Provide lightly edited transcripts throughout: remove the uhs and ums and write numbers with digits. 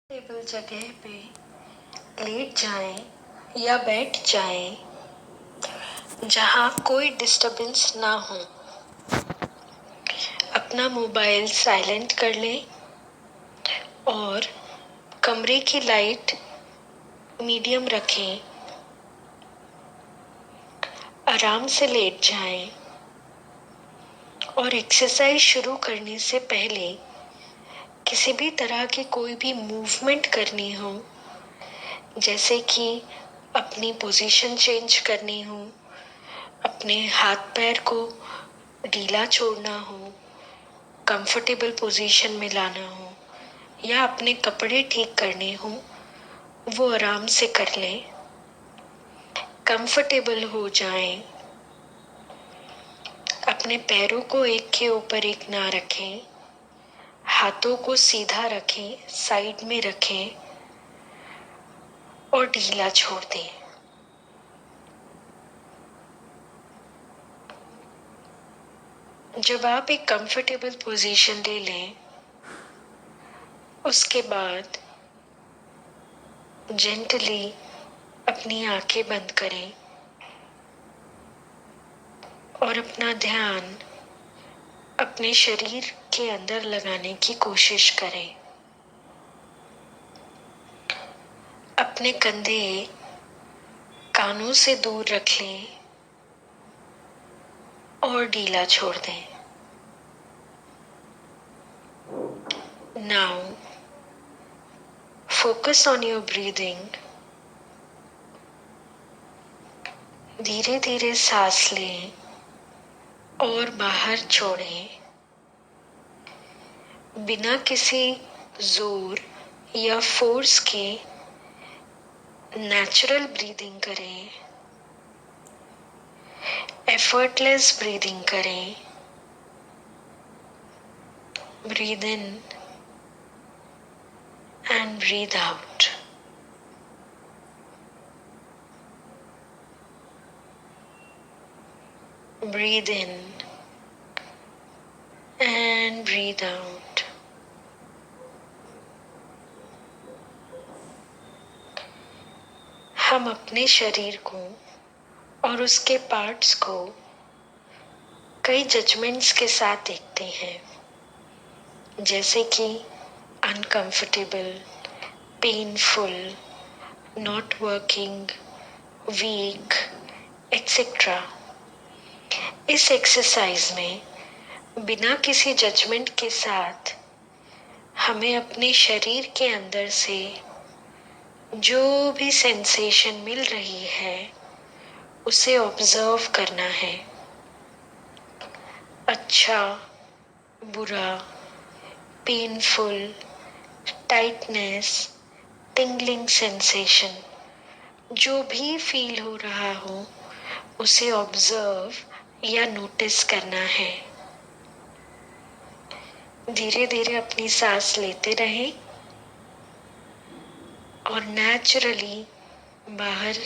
Table जगह पे late जाएं या बैठ जाएं जहां कोई डिस्टरबेंस ना हो। अपना मोबाइल साइलेंट कर लें और कमरे की लाइट मीडियम रखें। आराम से लेट जाएं और एक्सरसाइज शुरू करने से पहले किसी भी तरह की कोई भी मूवमेंट करनी हो, जैसे कि अपनी पोजीशन चेंज करनी हो, अपने हाथ पैर को ढीला छोड़ना हो, कंफर्टेबल पोजीशन में लाना हो या अपने कपड़े ठीक करने हो, वो आराम से कर लें। कंफर्टेबल हो जाएं। अपने पैरों को एक के ऊपर एक ना रखें। हाथों को सीधा रखें, साइड में रखें और ढीला छोड़ दें। जब आप एक कंफर्टेबल पोजीशन ले लें, उसके बाद जेंटली अपनी आंखें बंद करें और अपना ध्यान अपने शरीर के अंदर लगाने की कोशिश करें। अपने कंधे कानों से दूर रख लें और ढीला छोड़ दें। Now focus on your breathing. धीरे धीरे सांस लें और बाहर छोड़ें। बिना किसी जोर या फोर्स के नेचुरल ब्रीदिंग करें, एफर्टलेस ब्रीदिंग करें। Breathe in and breathe out. Breathe in and breathe out. हम अपने शरीर को और उसके पार्ट्स को कई जजमेंट्स के साथ देखते हैं, जैसे कि uncomfortable, painful, not working, weak, etcetera. इस एक्सरसाइज में बिना किसी जजमेंट के साथ हमें अपने शरीर के अंदर से जो भी सेंसेशन मिल रही है उसे ऑब्जर्व करना है। अच्छा, बुरा, पेनफुल, टाइटनेस, टिंगलिंग सेंसेशन, जो भी फील हो रहा हो उसे ऑब्जर्व या नोटिस करना है। धीरे धीरे अपनी सांस लेते रहें और नेचुरली बाहर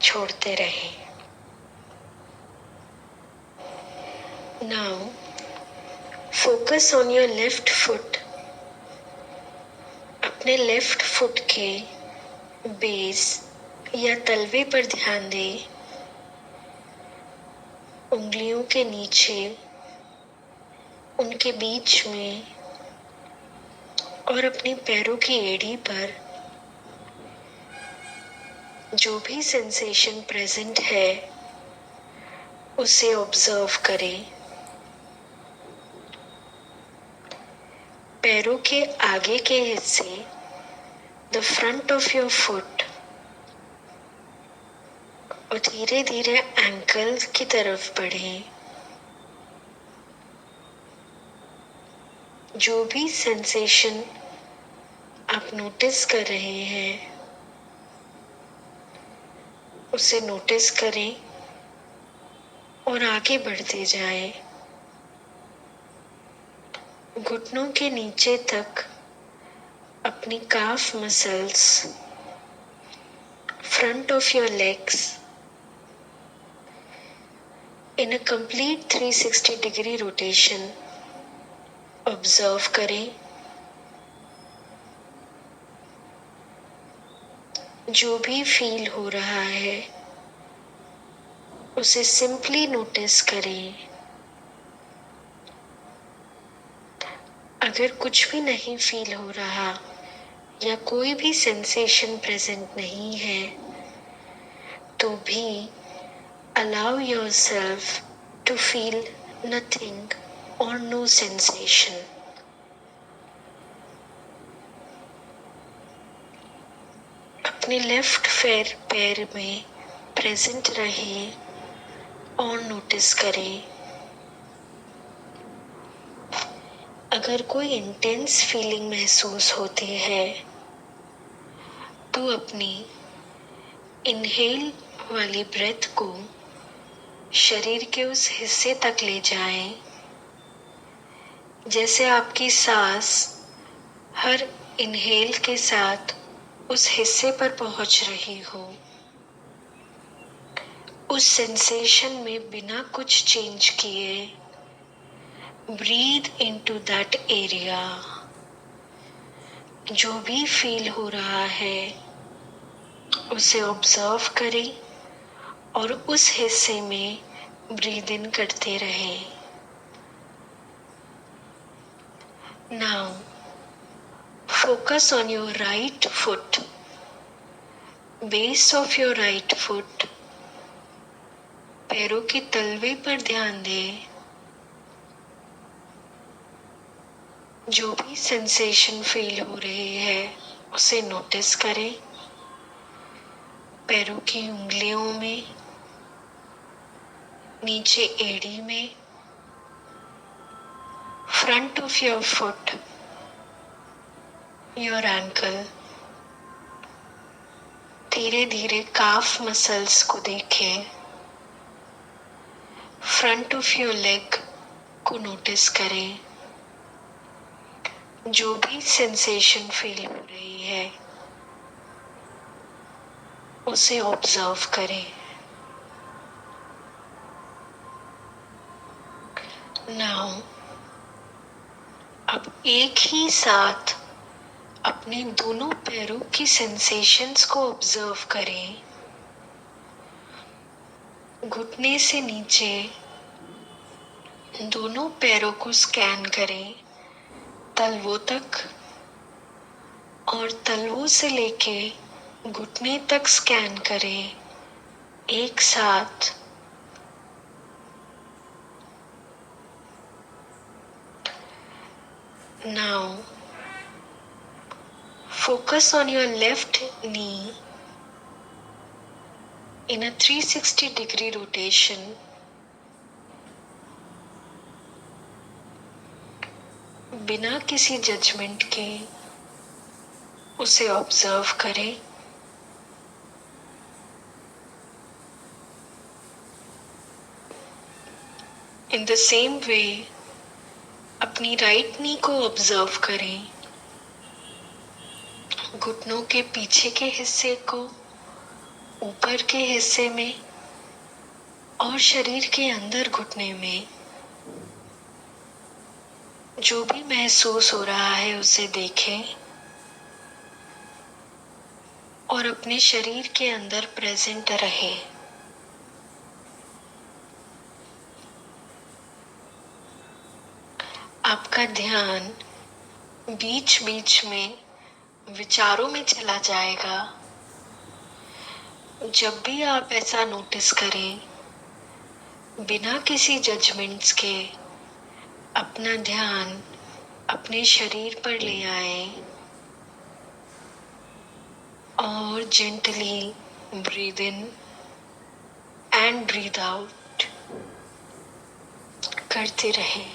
छोड़ते रहें। Now focus on your left foot. अपने लेफ्ट फुट के बेस या तलवे पर ध्यान दें। उंगलियों के नीचे, उनके बीच में और अपने पैरों की एड़ी पर जो भी सेंसेशन प्रेजेंट है उसे ऑब्जर्व करें। पैरों के आगे के हिस्से, the front of your foot, और धीरे धीरे एंकल की तरफ बढ़ें। जो भी सेंसेशन आप नोटिस कर रहे हैं उसे नोटिस करें और आगे बढ़ते जाएं। घुटनों के नीचे तक अपनी काफ muscles, front of your legs in a complete 360 degree rotation observe करें। जो भी फील हो रहा है उसे सिंपली नोटिस करें। अगर कुछ भी नहीं फील हो रहा या कोई भी सेंसेशन प्रेजेंट नहीं है तो भी allow yourself to feel nothing और नो सेंसेशन। अपने लेफ्ट पैर में प्रेजेंट रहे और नोटिस करें। अगर कोई इंटेंस फीलिंग महसूस होती है तो अपनी इनहेल वाली ब्रेथ को शरीर के उस हिस्से तक ले जाएं जैसे आपकी सांस हर इनहेल के साथ उस हिस्से पर पहुंच रही हो। उस सेंसेशन में बिना कुछ चेंज किए ब्रीथ इनटू दैट एरिया। जो भी फील हो रहा है उसे ऑब्जर्व करें और उस हिस्से में ब्रीद इन करते रहें। Now focus on your right foot, base of your right foot. पैरों के तलवे पर ध्यान दें। जो भी सेंसेशन फील हो रही है उसे नोटिस करें। पैरों की उंगलियों में, नीचे एड़ी में, front of your foot, your ankle. धीरे धीरे काफ मसल्स को देखें। फ्रंट ऑफ योर लेग को नोटिस करें। जो भी सेंसेशन फील हो रही है उसे ऑब्जर्व करें। नाउ अब एक ही साथ अपने दोनों पैरों की सेंसेशंस को ऑब्जर्व करें। घुटने से नीचे दोनों पैरों को स्कैन करें तलवों तक, और तलवों से लेके घुटने तक स्कैन करें एक साथ। Now focus on your left knee in a 360-degree rotation. बिना किसी जजमेंट के उसे ऑब्जर्व करें। इन द सेम वे अपनी राइट नी को ऑब्जर्व करें। घुटनों के पीछे के हिस्से को, ऊपर के हिस्से में और शरीर के अंदर घुटने में जो भी महसूस हो रहा है उसे देखें और अपने शरीर के अंदर प्रेजेंट रहे। आपका ध्यान बीच बीच में विचारों में चला जाएगा। जब भी आप ऐसा नोटिस करें, बिना किसी जजमेंट्स के अपना ध्यान अपने शरीर पर ले आए और gently breathe in and breathe out करते रहें।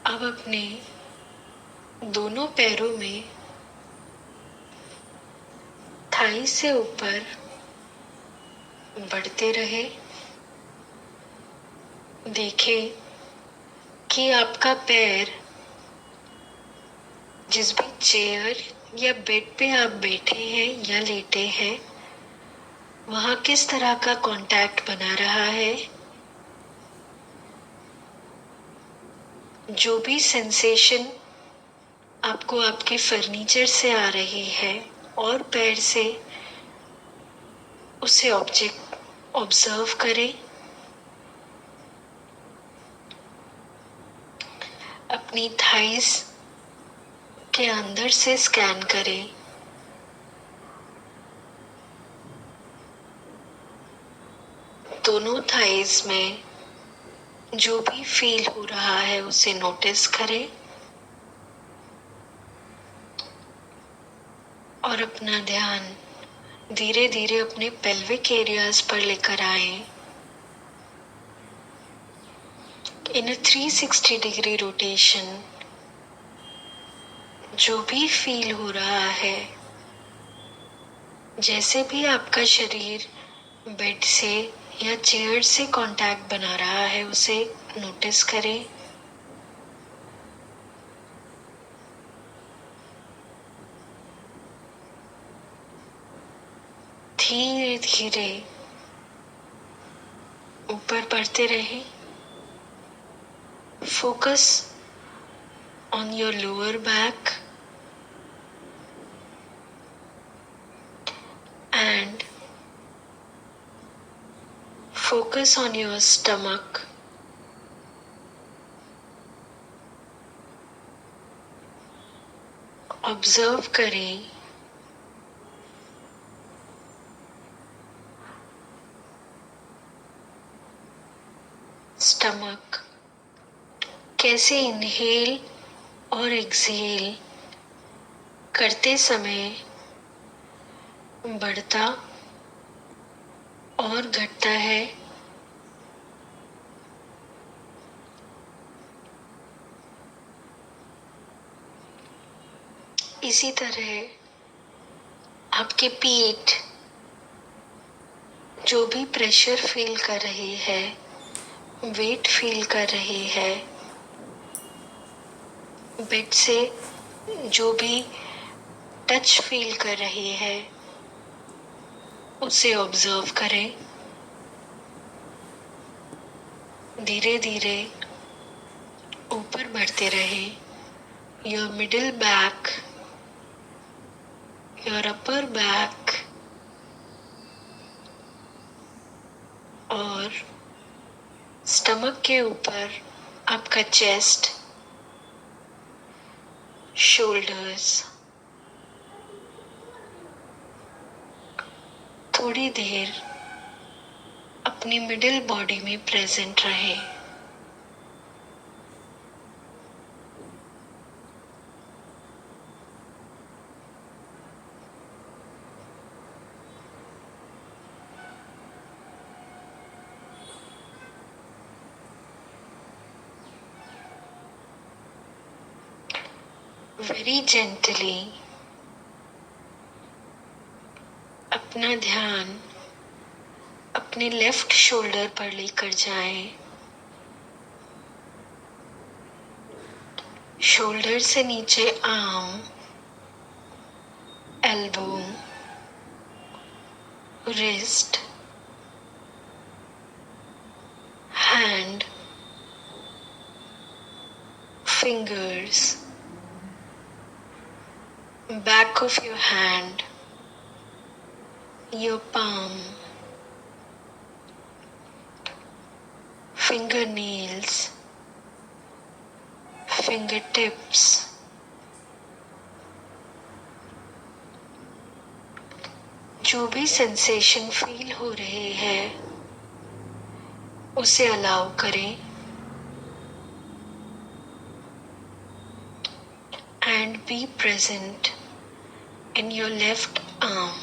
अब अपने दोनों पैरों में थाई से ऊपर बढ़ते रहे। देखें कि आपका पैर जिस भी चेयर या बेड पे आप बैठे हैं या लेटे हैं वहां किस तरह का कांटेक्ट बना रहा है। जो भी सेंसेशन आपको आपके फर्नीचर से आ रही है और पैर से उसे ऑब्जेक्ट ऑब्जर्व करें। अपनी थाइस के अंदर से स्कैन करें। दोनों थाइस में जो भी फील हो रहा है उसे नोटिस करें और अपना ध्यान धीरे धीरे अपने पेल्विक एरियाज पर लेकर आए। इन 360 डिग्री रोटेशन जो भी फील हो रहा है, जैसे भी आपका शरीर बेड से या चेयर से कांटेक्ट बना रहा है उसे नोटिस करें। धीरे धीरे ऊपर बढ़ते रहे। Focus on your lower back and focus on your stomach. Observe करें स्टमक कैसे इनहेल और एक्सहेल करते समय बढ़ता और घटता है। इसी तरह आपके पीठ जो भी प्रेशर फील कर रही है, वेट फील कर रही है, बेड से जो भी टच फील कर रही है उसे ऑब्जर्व करें। धीरे धीरे ऊपर बढ़ते रहे। Your middle back, your upper back और स्टमक के ऊपर आपका चेस्ट, शोल्डर्स। थोड़ी देर अपनी मिडिल बॉडी में प्रेजेंट रहे। वेरी जेंटली अपना ध्यान अपने लेफ्ट शोल्डर पर लेकर जाएं। शोल्डर से नीचे arm, elbow, wrist, hand, fingers, back of your hand, your palm, fingernails, fingertips, जो भी सेंसेशन फील हो रहे हैं उसे अलाउ करें and be present in your left arm.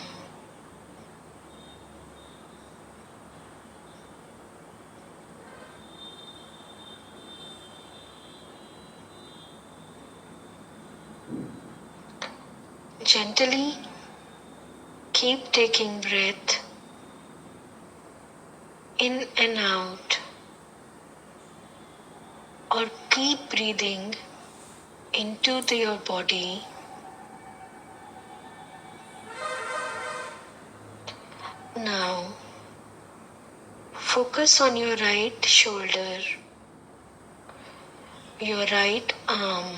Gently keep taking breath in and out, or keep breathing into your body. Now focus on your right shoulder, your right arm,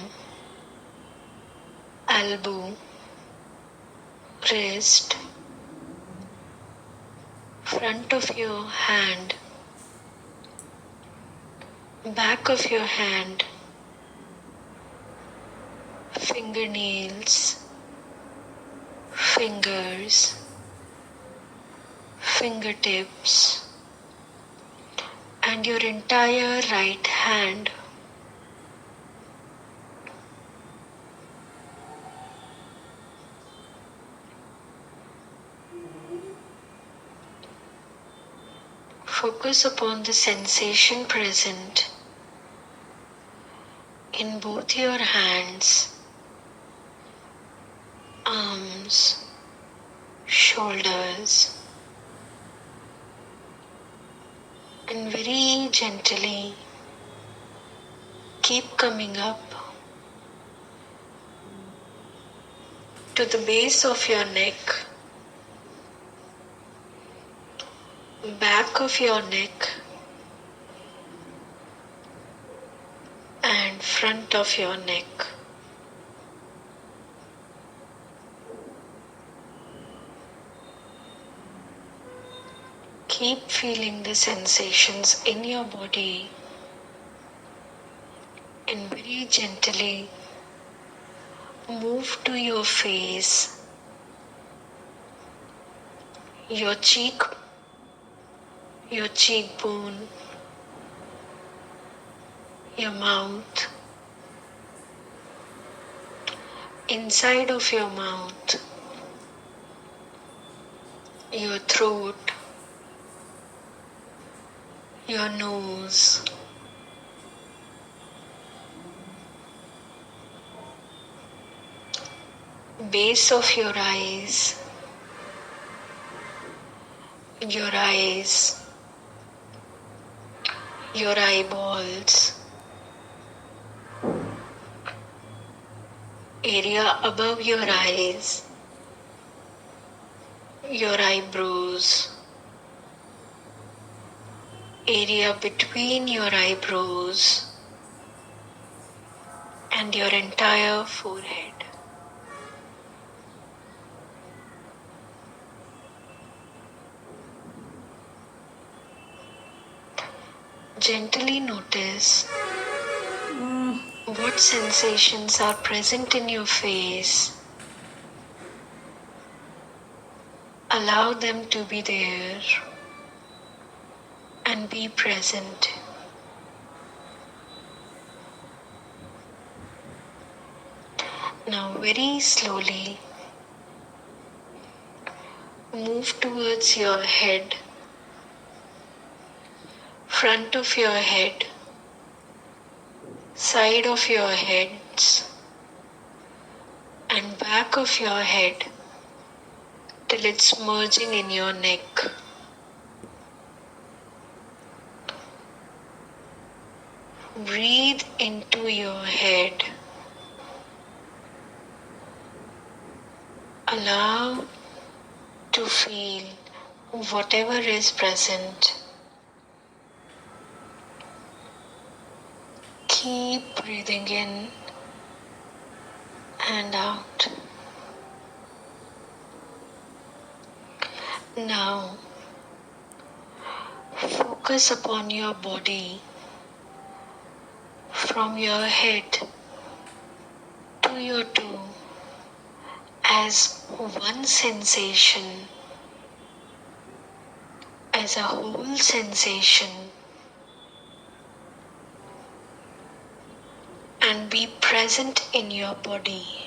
elbow, wrist, front of your hand, back of your hand, fingernails, fingers, fingertips, and your entire right hand. Focus upon the sensation present in both your hands, arms, shoulders, and very gently keep coming up to the base of your neck, back of your neck, and front of your neck. Keep feeling the sensations in your body and very gently move to your face, your cheekbone, your mouth, inside of your mouth, your throat, your nose, base of your eyes, your eyeballs, area above your eyes, your eyebrows, area between your eyebrows, and your entire forehead. Gently notice what sensations are present in your face. Allow them to be there and be present. Now, very slowly, move towards your head, front of your head, side of your heads, and back of your head till it's merging in your neck. Breathe into your head. Allow to feel whatever is present. Keep breathing in and out. Now, focus upon your body from your head to your toe as one sensation, as a whole sensation, and be present in your body.